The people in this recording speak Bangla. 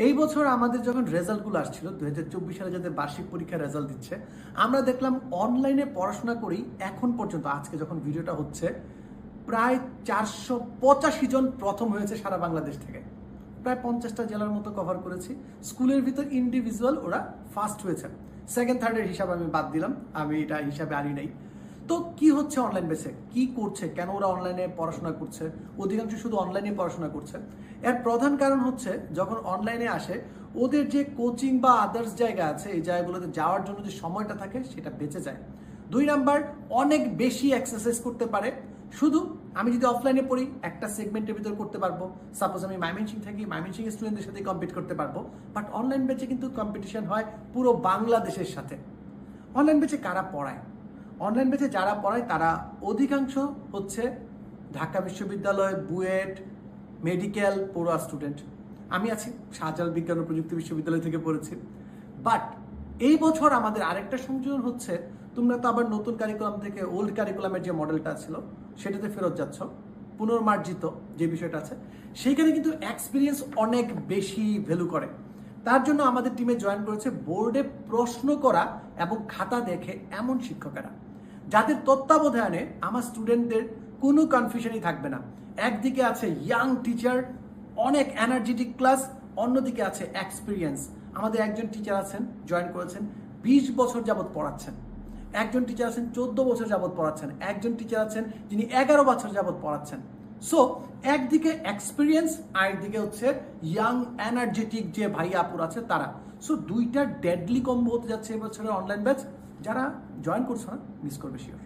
এই বছর আমাদের যখন রেজাল্টগুলো আসছিল 2024 সালে যাদের বার্ষিক পরীক্ষার রেজাল্ট দিচ্ছে, আমরা দেখলাম অনলাইনে পড়াশোনা করেই এখন পর্যন্ত আজকে যখন ভিডিওটা হচ্ছে প্রায় 485 জন প্রথম হয়েছে সারা বাংলাদেশ থেকে। প্রায় 50টা জেলার মতো কভার করেছি। স্কুলের ভিতর ইন্ডিভিজুয়াল ওরা ফার্স্ট হয়েছে, সেকেন্ড থার্ডের হিসাব আমি বাদ দিলাম, আমি এটা হিসাবে আনি নাই। তো কি হচ্ছে অনলাইন বেসে, কি করছে, কেন ওরা অনলাইনে পড়াশোনা করছে? অধিকাংশ শুধু অনলাইনে পড়াশোনা করছে। এর প্রধান কারণ হচ্ছে যখন অনলাইনে আসে ওদের যে কোচিং বা আদার্স জায়গা আছে, এই জায়গাগুলোতে যাওয়ার জন্য যে সময়টা থাকে সেটা বেঁচে যায়। 2 নাম্বার, অনেক বেশি এক্সারসাইজ করতে পারে। শুধু আমি যদি অফলাইনে পড়ি একটা সেগমেন্টের ভিতর করতে পারবো, সাপোজ আমি ময়মনসিংহ থাকি, ময়মনসিংহ স্টুডেন্টদের সাথে কম্পিট করতে পারবো। বাট অনলাইন ব্যাচে কিন্তু কম্পিটিশন হয় পুরো বাংলাদেশের সাথে। অনলাইন ব্যাচে কারা পড়ায়? অনলাইন ব্যাচে যারা পড়ায় তারা অধিকাংশ হচ্ছে ঢাকা বিশ্ববিদ্যালয়, বুয়েট, মেডিকেল পড়ুয়া স্টুডেন্ট। আমি আছি শাহজালাল বিজ্ঞান ও প্রযুক্তি বিশ্ববিদ্যালয় থেকে পড়েছি। বাট এই বছর আমাদের আরেকটা সংযোজন হচ্ছে, তোমরা তো আবার নতুন কারিকুলাম থেকে ওল্ড কারিকুলামের যে মডেলটা ছিল সেটাতে ফেরত যাচ্ছ, পুনর্মার্জিত যে বিষয়টা আছে সেইখানে কিন্তু এক্সপিরিয়েন্স অনেক বেশি ভ্যালু করে। তার জন্য আমাদের টিমে জয়েন করেছে বোর্ডে প্রশ্ন করা এবং খাতা দেখে এমন শিক্ষকেরা যাদের তত্ত্বাবধানে আমার স্টুডেন্টদের কোনো কনফিউশনই থাকবে না। একদিকে আছে ইয়াং টিচার, অনেক এনার্জেটিক ক্লাস, অন্যদিকে আছে এক্সপিরিয়েন্স। আমাদের একজন টিচার আছেন জয়েন করেছেন 20 বছর যাবৎ পড়াচ্ছেন, একজন টিচার আছেন 14 বছর যাবৎ পড়াচ্ছেন, একজন টিচার আছেন যিনি 11 বছর যাবৎ পড়াচ্ছেন। সো একদিকে এক্সপিরিয়েন্স আর একদিকে হচ্ছে ইয়াং এনার্জেটিক যে ভাই আপুর আছে তারা। সো দুইটা ডেডলি কম্বো হতে যাচ্ছে এবছরের অনলাইন ব্যাচ। যারা জয়েন করছো না মিস করবে শিওর।